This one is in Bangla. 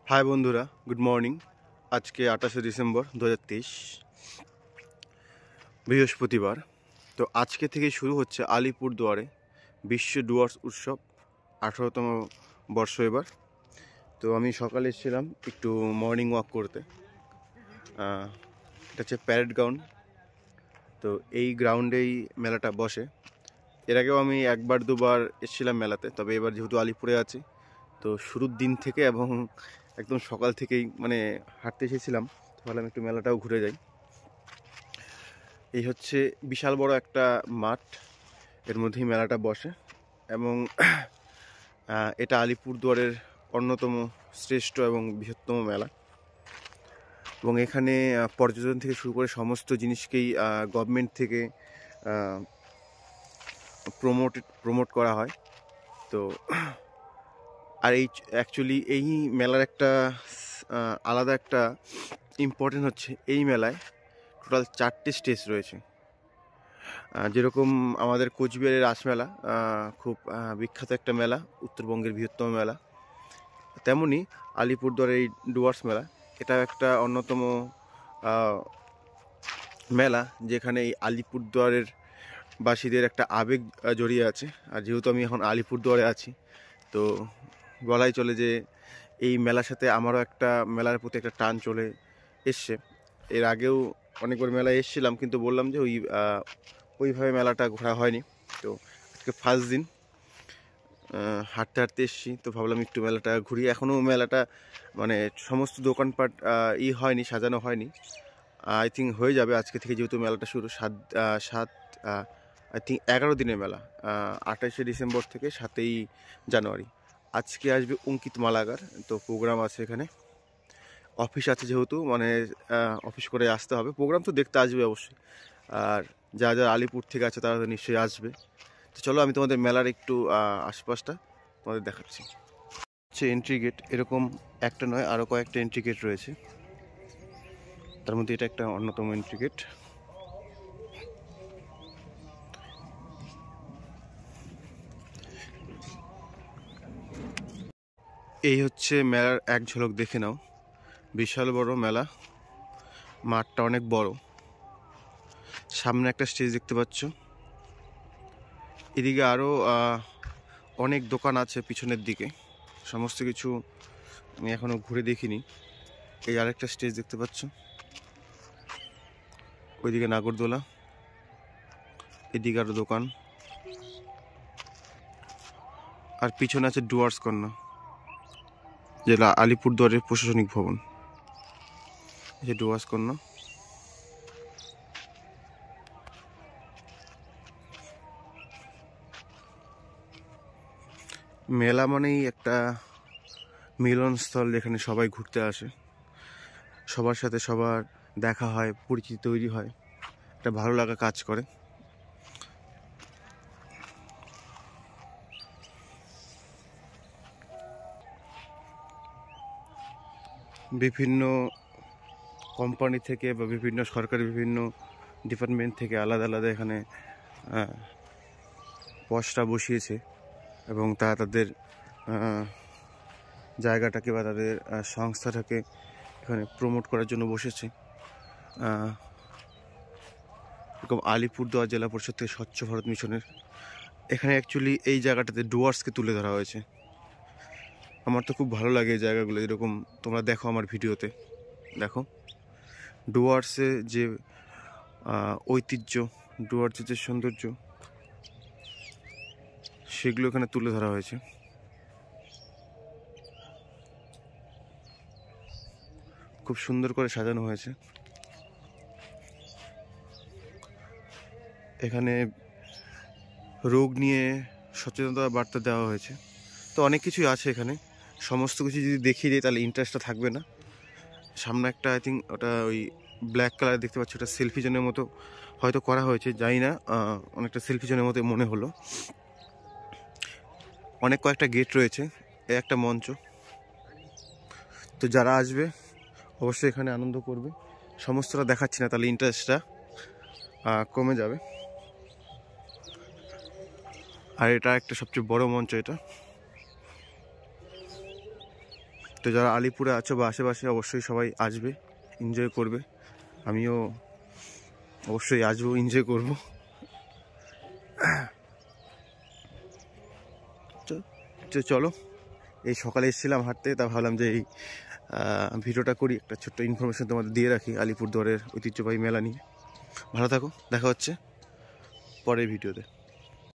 হাই বন্ধুরা, গুড মর্নিং। আজকে 28শে ডিসেম্বর 2023 বৃহস্পতিবার। তো আজকে থেকে শুরু হচ্ছে আলিপুরদুয়ারে বিশ্ব ডুয়ার্স উৎসব, 18তম বর্ষ এবার। তো আমি সকালে এসেছিলাম একটু মর্নিং ওয়াক করতে। এটা হচ্ছে প্যারেড গ্রাউন্ড। তো এই গ্রাউন্ডেই মেলাটা বসে। এর আগেও আমি একবার দুবার এসেছিলাম মেলাতে, তবে এবার যেহেতু আলিপুরে আছি তো শুরুর দিন থেকে এবং একদম সকাল থেকেই হাঁটতে এসেছিলাম, ভাবলাম একটু মেলাটাও ঘুরে যাই। এই হচ্ছে বিশাল বড় একটা মাঠ, এর মধ্যেই মেলাটা বসে এবং এটা আলিপুরদুয়ারের অন্যতম শ্রেষ্ঠ এবং বৃহত্তম মেলা। এবং এখানে পর্যটন থেকে শুরু করে সমস্ত জিনিসকেই গভর্নমেন্ট থেকে প্রমোট করা হয়। তো আর অ্যাকচুয়ালি এই মেলার একটা আলাদা একটা ইম্পর্টেন্ট হচ্ছে, এই মেলায় টোটাল 4টে স্টেজ রয়েছে। যেরকম আমাদের কোচবিহারের রাসমেলা খুব বিখ্যাত একটা মেলা, উত্তরবঙ্গের বৃহত্তম মেলা, তেমনি আলিপুরদুয়ারের এই ডুয়ার্স মেলা এটা একটা অন্যতম মেলা, যেখানে এই আলিপুরদুয়ারের বাসীদের একটা আবেগ জড়িয়ে আছে। আর যেহেতু আমি এখন আলিপুরদুয়ারে আছি, তো বলাই চলে যে এই মেলার সাথে আমারও একটা মেলার প্রতি একটা টান চলে এসছে। এর আগেও অনেকবার মেলায় এসেছিলাম, কিন্তু বললাম যে ওইভাবে মেলাটা ঘোরা হয়নি। তো আজকে ফার্স্ট দিন হাঁটতে হাঁটতে এসেছি, তো ভাবলাম একটু মেলাটা ঘুরি। এখনও মেলাটা সমস্ত দোকানপাট হয়নি, সাজানো হয়নি। আই থিঙ্ক হয়ে যাবে আজকে থেকে, যেহেতু মেলাটা শুরু আই থিঙ্ক 11 দিনের মেলা, 28শে ডিসেম্বর থেকে 7ই জানুয়ারি। আজকে আসবে অঙ্কিত মালাগার, তো প্রোগ্রাম আছে এখানে। অফিস আছে যেহেতু অফিস করে আসতে হবে, প্রোগ্রাম তো দেখতে আসবে অবশ্যই। আর যারা আলিপুর থেকে আছে তারা তো নিশ্চয়ই আসবে। তো চলো আমি তোমাদের মেলার একটু আশপাশটা তোমাদের দেখাচ্ছি। হচ্ছে এন্ট্রি গেট, এরকম একটা নয় আরও কয়েকটা এন্ট্রি গেট রয়েছে, তার মধ্যে এটা একটা অন্যতম এন্ট্রি গেট। এই হচ্ছে মেলার এক ঝলক দেখে নাও। বিশাল বড় মেলা, মাঠটা অনেক বড়, সামনে একটা স্টেজ দেখতে পাচ্ছ, এদিকে আরও অনেক দোকান আছে পিছনের দিকে। সমস্ত কিছু আমি এখনও ঘুরে দেখিনি। এই আরেকটা স্টেজ দেখতে পাচ্ছ, ওইদিকে নাগরদোলা, এদিকে আরও দোকান, আর পিছনে আছে ডুয়ার্স কর্নার, যেটা আলিপুরদুয়ারের প্রশাসনিক ভবন। এই যে ডুয়ার্স কর্নার। মেলা মানেই একটা মিলনস্থল, যেখানে সবাই ঘুরতে আসে, সবার সাথে সবার দেখা হয়, পরিচিতি তৈরি হয়, একটা ভালো লাগা কাজ করে। বিভিন্ন কোম্পানি থেকে বা বিভিন্ন সরকারি বিভিন্ন ডিপার্টমেন্ট থেকে আলাদা আলাদা এখানে পসরা বসিয়েছে, এবং তারা তাদের জায়গাটাকে বা তাদের সংস্থাটাকে এখানে প্রমোট করার জন্য বসেছে। এরকম আলিপুরদুয়ার জেলা পরিষদ থেকে স্বচ্ছ ভারত মিশনের এখানে অ্যাকচুয়ালি এই জায়গাটাতে ডুয়ার্সকে তুলে ধরা হয়েছে। আমার তো খুব ভালো লাগে এই জায়গাগুলো, এরকম তোমরা দেখো আমার ভিডিওতে, দেখো ডুয়ার্সে যে ঐতিহ্য, ডুয়ার্সের যে সৌন্দর্য, সেগুলো এখানে তুলে ধরা হয়েছে। খুব সুন্দর করে সাজানো হয়েছে। এখানে রোগ নিয়ে সচেতনতা বার্তা দেওয়া হয়েছে। তো অনেক কিছুই আছে এখানে, সমস্ত কিছু যদি দেখিয়ে দিই তাহলে ইন্টারেস্টটা থাকবে না। সামনে একটা আই থিঙ্ক ওটা ওই ব্ল্যাক কালার দেখতে পাচ্ছি, ওটা সেলফি জোনের মতো হয়তো করা হয়েছে, জানি না, অনেকটা সেলফি জোনের মতো মনে হলো। অনেক কয়েকটা গেট রয়েছে, একটা মঞ্চ। তো যারা আসবে অবশ্যই এখানে আনন্দ করবে। সমস্তটা দেখাচ্ছি না, তাহলে ইন্টারেস্টটা কমে যাবে। আর এটা একটা সবচেয়ে বড় মঞ্চ, এটা তো যারা আলিপুরে আছো বা আশেপাশে অবশ্যই সবাই আসবে, এনজয় করবে। আমিও অবশ্যই আসবো, এনজয় করবো। চলো, এই সকালে এসেছিলাম হাঁটতে, তা ভাবলাম যে এই ভিডিওটা করি, একটা ছোট্ট ইনফরমেশন তোমাদের দিয়ে রাখি আলিপুরদুয়ারের ঐতিহ্যবাহী মেলা নিয়ে। ভালো থাকো, দেখা হচ্ছে পরের ভিডিওতে।